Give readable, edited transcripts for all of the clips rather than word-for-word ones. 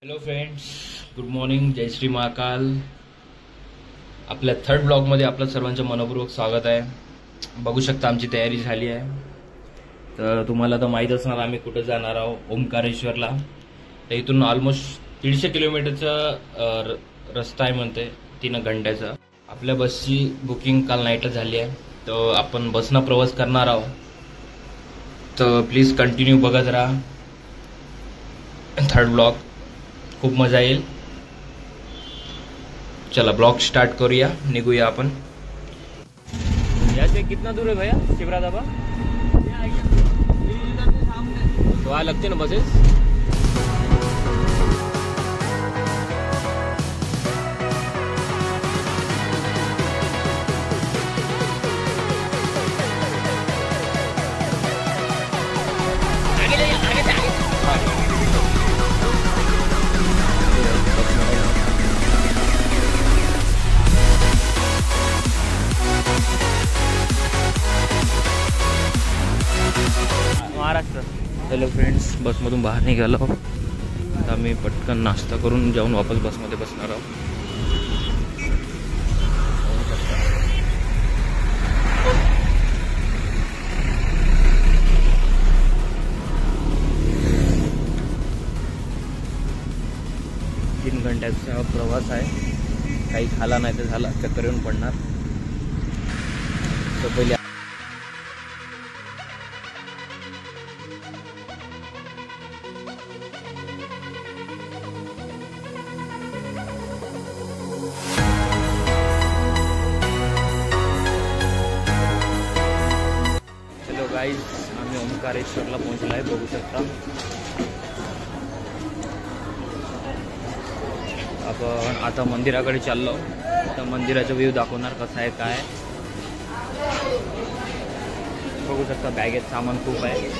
Hello friends, good morning, जय श्री महाकाल. आपल्या third ब्लॉगमध्ये आपलं सर्वांचं मनपूर्वक स्वागत आहे. बघू शकता आमची तयारी झाली आहे. तर तुम्हाला तर माहीत असणार आम्ही कुठं जाणार आहोत, ओंकारेश्वरला. तर इथून ऑलमोस्ट 150 किलोमीटरचा रस्ता आहे म्हणते, 3 घंट्याचा. आपल्या बसची बुकिंग काल नाईटला झाली आहे, तर आपण बसनं प्रवास करणार आहोत. तर प्लीज कंटिन्यू बघत राहा थर्ड ब्लॉग, खूप मजा येईल. चला ब्लॉग स्टार्ट करूया, निघूया आपण. यहाँ से कितना दूर है भैया शिवरा धाबा? तो वहाँ लगते ना बसेस. महाराष्ट्र. हॅलो फ्रेंड्स, बसमधून बाहेर निघालो. आता आम्ही पटकन नाश्ता करून जाऊन वापस बसमध्ये बसणार आहोत. तीन घंट्याचा प्रवास आहे. काही खाला नाही तर झाला, चक्कर येऊन पडणार. तर पहिले गाईज, आम्ही ओंकारेश्वरला पोहोचलो आहे, बघू शकता. आपण आता मंदिराकडे चाललो. तर मंदिराचा व्ह्यू दाखवणार कसा आहे काय. बघू शकता बॅगेत सामान खूप आहे.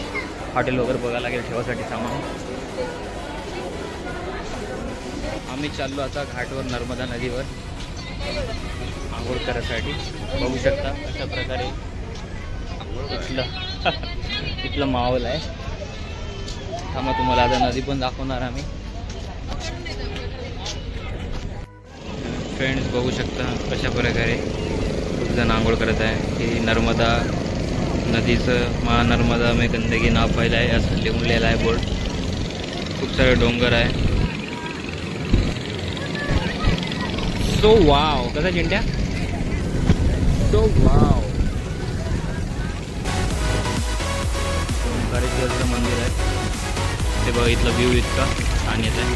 हॉटेल वगैरे बघायला लागेल ठेवासाठी सामान. आम्ही चाललो आता घाटवर, नर्मदा नदीवर आंघोळ करायसाठी. बघू शकता अशा प्रकारे इथलं माहोल आहे. थांबा, तुम्हाला आता नदी पण दाखवणार आम्ही. फ्रेंड्स बघू शकता कशा प्रकारे खूप जण आंघोळ करत आहे. ही नर्मदा नदीचं महानर्मदा में गंदगी ना फैलाए असं लिहूनलेलं आहे बोर्ड. खूप सारे डोंगर आहे. सो वाव, कसा चिंट्या, सो वाव. ओंकारेश्वरचं मंदिर आहे ते बघा. इथलं व्ह्यू इतका छान येत आहे.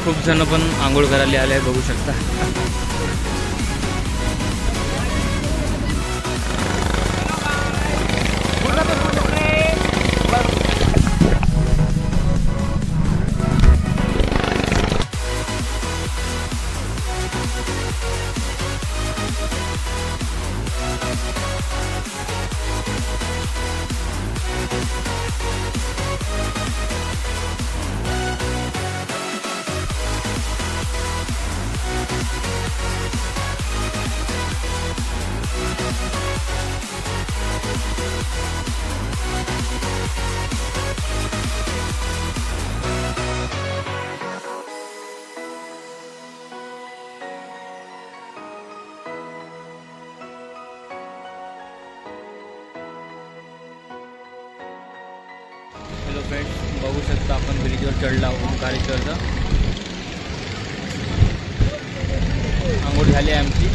खूप जण पण आंघोळ करायला आले आहे, बघू शकता. हॅलो फ्रेंड्स, बघू शकता आपण ब्रिजवर चढला ओंकारेश्वरचा. आंघोळ झाली आहे आमची.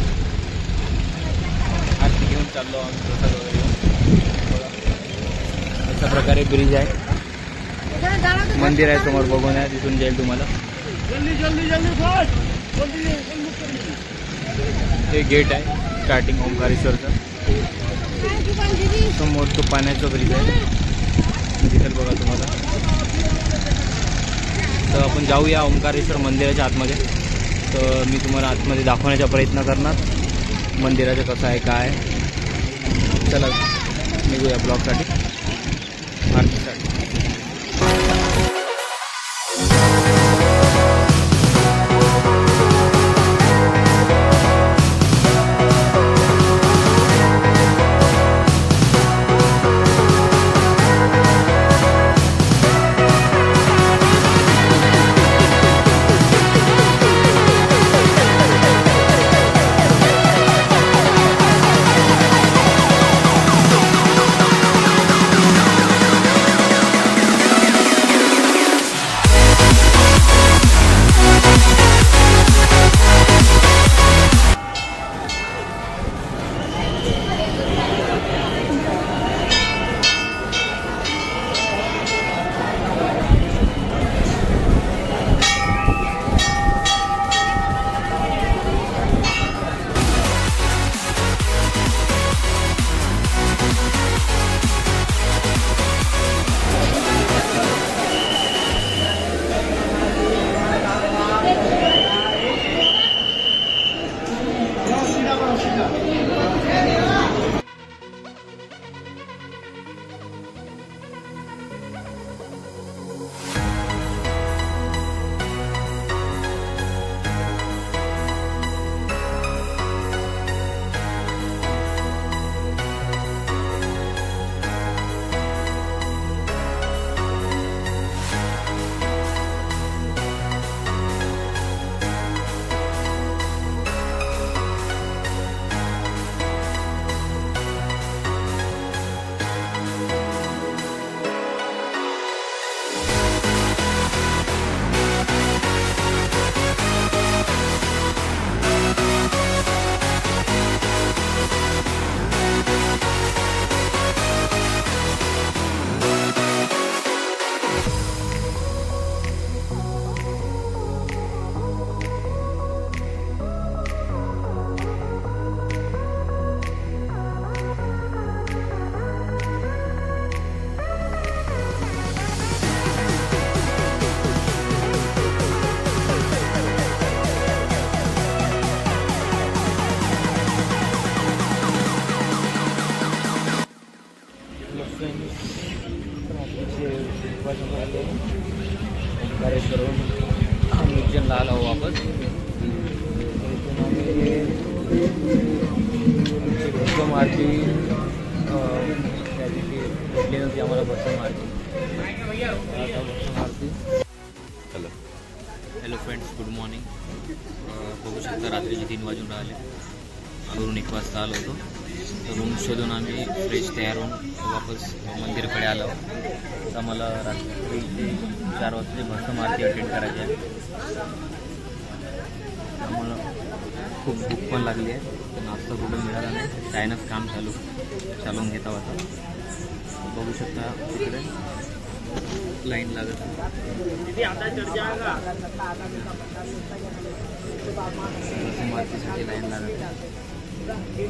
आरती घेऊन चाललो आम्ही, प्रसाद वगैरे घेऊन. अशा प्रकारे ब्रिज आहे. मंदिर आहे समोर, बघून आहे, तिथून जाईल तुम्हाला. हे गेट आहे स्टार्टिंग ओंकारेश्वरचं. समोर तो पाण्याचा ब्रिज आहे, दिसेल बघा तुम्हाला. तर आपण जाऊया ओंकारेश्वर मंदिराच्या आतमध्ये. तर मी तुम्हाला आतमध्ये दाखवण्याचा प्रयत्न करणार मंदिराचं कसं आहे काय. चला निघूया ब्लॉगसाठी, आरतीसाठी. वाजून आले ओंकारेश्वरहून आम्ही उज्जैनला आलो वापस. इथून आम्ही आमची भस्म आरती त्या दिवशी भेटली नव्हती आम्हाला भस्म आरती. आता Bhasma Aarti. Hello friends, good morning. बघू शकता रात्रीचे 3 वाजून राहिले. घरून 1 वाजता आलो होतो. तर रूम शोधून आम्ही फ्रेश तयार होऊन वापस मंदिराकडे आलो. तर मला रात्री 4 वाजता भस्म आरती अटेंड करायची आहे. त्यामुळं खूप भूक पण लागली आहे. नाश्ता कुठं मिळाला नाही. चायनाच काम चालवून घेता होता. बघू शकता तिकडे लाईन लागत आरतीसाठी लाईन लागत.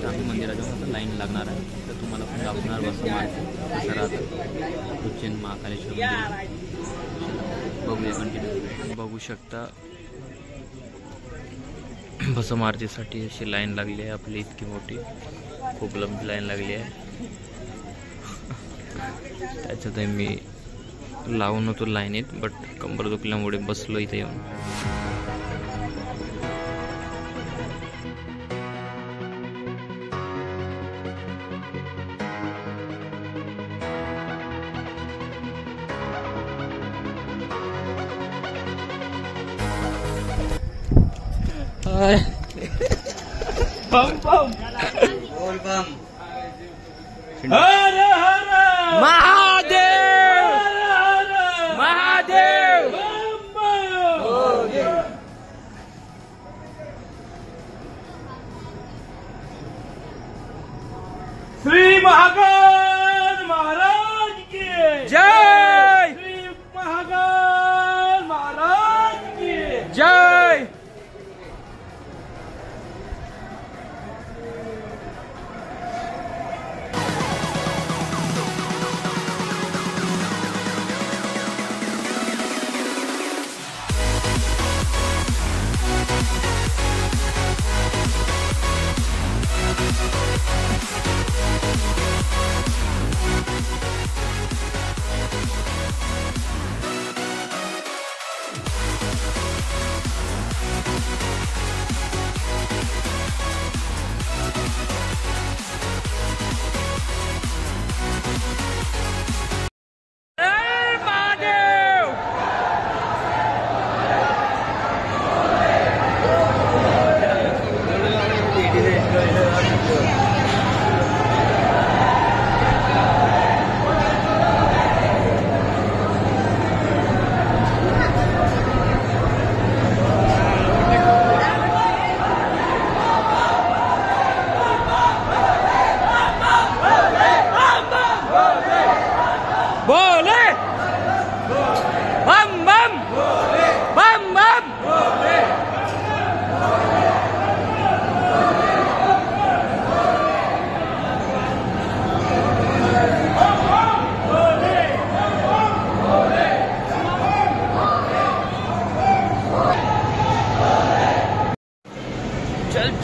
आम्ही मंदिराच्या आता लाईन लागणार आहे. तर तुम्हाला पण दाखवणार भस्म आरती कसं राहतं उज्जैन महाकालेश्वर मंदिर. बघूया कंटिन्यू. बघू शकता भस्म आरतीसाठी अशी लाईन लागली आहे आपली. इतकी मोठी खूप लंबी लाईन लागली आहे. त्याच्यात मी लावून होतो लाईनीत, बट कंबर दुखल्यामुळे बसलो इथे येऊन. बम बम बोल बम. हर हर महादेव महादेव. श्री महाकाल महाराज की जय. श्री महाकाल महाराज की जय.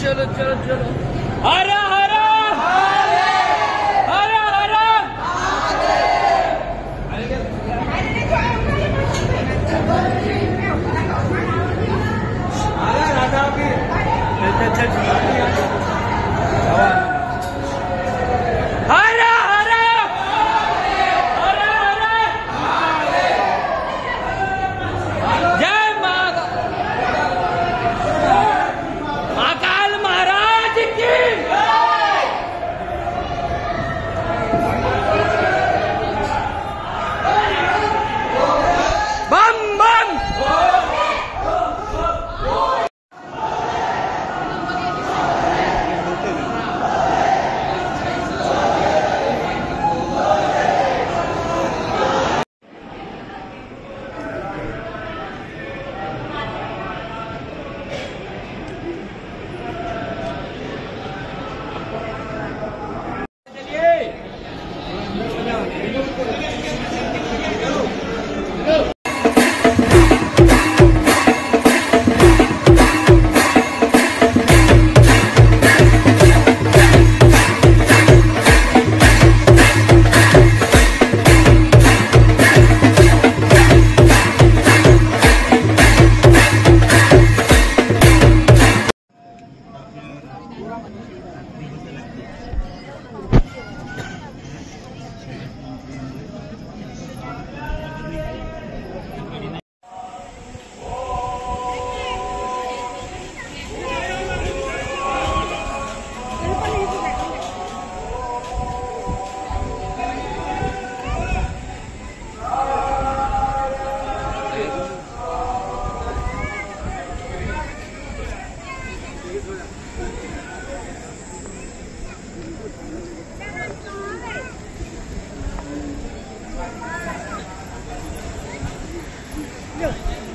चलो चलो चलो. हर हर हर हर ग